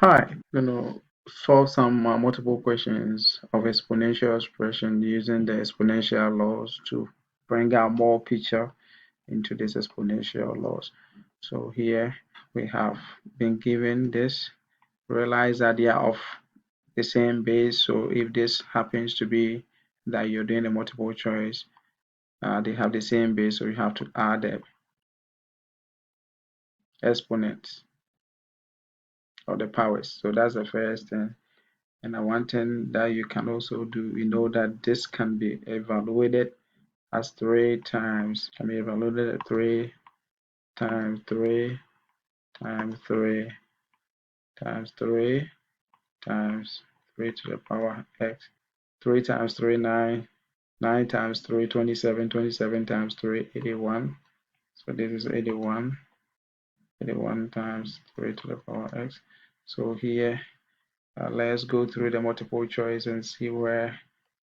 Hi, I'm going to solve some multiple questions of exponential expression using the exponential laws to bring out more picture into this exponential laws. So here we have been given this, realize that they are of the same base. So if this happens to be that you're doing a multiple choice, they have the same base, so you have to add the exponents of the powers. So that's the first thing. And one thing that you can also do, that this can be evaluated as 3 times, can be evaluated at 3 times 3 times 3 times 3 times 3 to the power x. 3 times 3, 9. 9 times 3, 27. 27 times 3, 81. So this is 81. 81 times 3 to the power x. So here, let's go through the multiple choice and see where.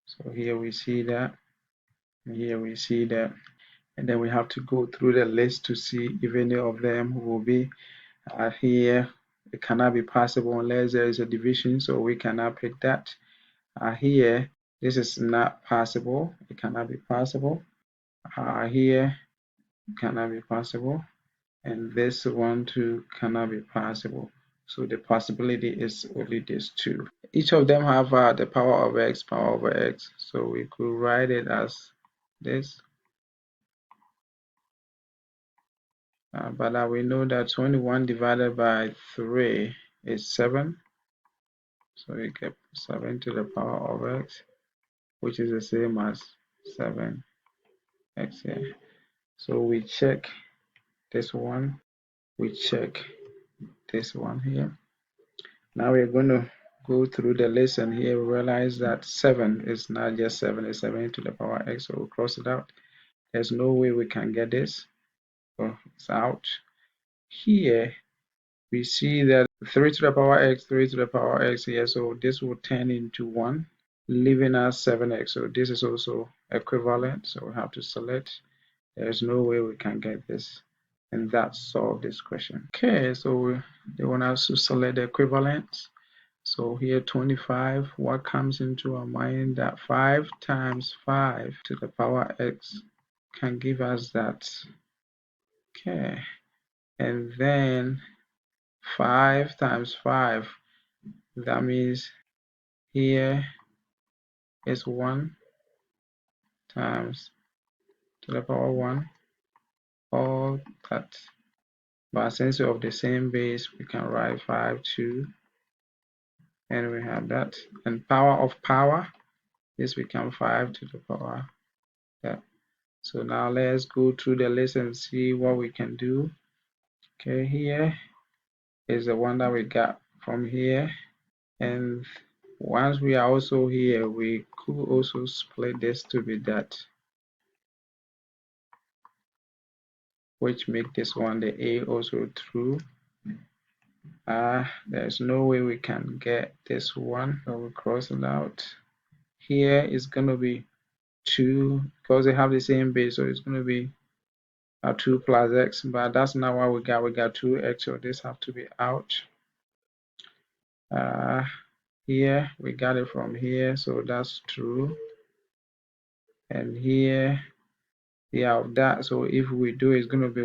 So here we see that. Here we see that, and then we have to go through the list to see if any of them will be here. It cannot be possible unless there is a division, so we cannot pick that. Here, this is not possible. It cannot be possible. Here, cannot be possible. And this one too cannot be possible. So the possibility is only these two. Each of them have the power of x, power over x. So we could write it as this. But we know that 21 divided by 3 is 7. So we get 7 to the power of x, which is the same as 7x here. So we check this one. We check this one here. Now we're going to go through the list, and here we realize that 7 is not just 7, it's 7 to the power x. So we'll cross it out. There's no way we can get this. So it's out. Here we see that 3 to the power x, 3 to the power x here, so this will turn into 1, leaving us 7x. So this is also equivalent, so we have to select. There's no way we can get this, and that solves this question. Okay, so they want us to select the equivalents. So here 25, what comes into our mind that 5 times 5 to the power x can give us that. Okay, and then 5 times 5, that means here is 1 times to the power 1, all that. But since we're of the same base, we can write 5, 2, and we have that. And power of power, this becomes 5 to the power. Yeah. So now let's go through the list and see what we can do. Okay, here is the one that we got from here. And once we are also here, we could also split this to be that, which make this one the A also true. There's no way we can get this one, so we cross it out. Here is going to be 2 because they have the same base, so it's going to be 2 plus x, but that's not what we got. We got 2x, so this have to be out. Here we got it from here, so that's true. And here, yeah, that. So if we do, it's going to be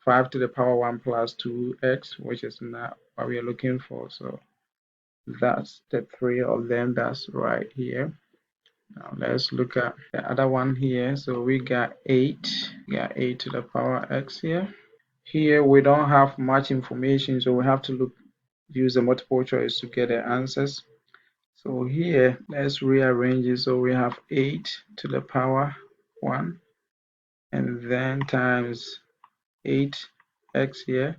5 to the power 1 plus 2x, which is not what we are looking for. So that's the 3 of them. That's right here. Now let's look at the other one here. So we got 8. Yeah, 8 to the power x here. Here we don't have much information, so we have to use the multiple choice to get the answers. So here, let's rearrange it. So we have 8 to the power 1, and then times 8x here.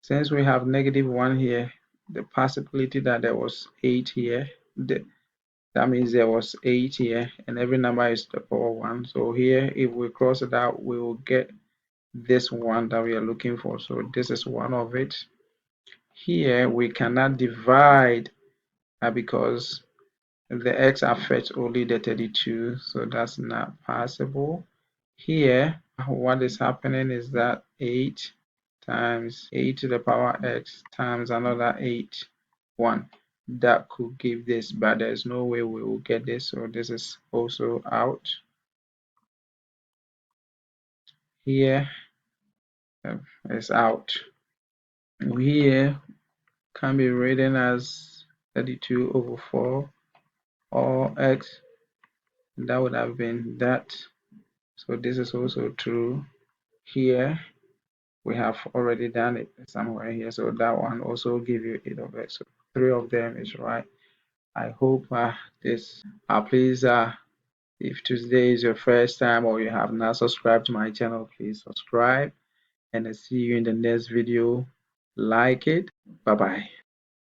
Since we have -1 here, the possibility that there was 8 here, that means there was 8 here, and every number is to the power 1. So here, if we cross it out, we will get this one that we are looking for. So this is one of it. Here, we cannot divide because the x affects only the 32, so that's not possible. Here, what is happening is that 8 times 8 to the power x times another 8. 1 that could give this, but there's no way we will get this, so this is also out. Here is out. Here can be written as 32 over 4 or x. That would have been that. So this is also true. Here we have already done it somewhere here, so that one also give you 8 of x. So 3 of them is right. I hope this please if today is your first time or you have not subscribed to my channel, please subscribe, and I see you in the next video. Like it. Bye bye.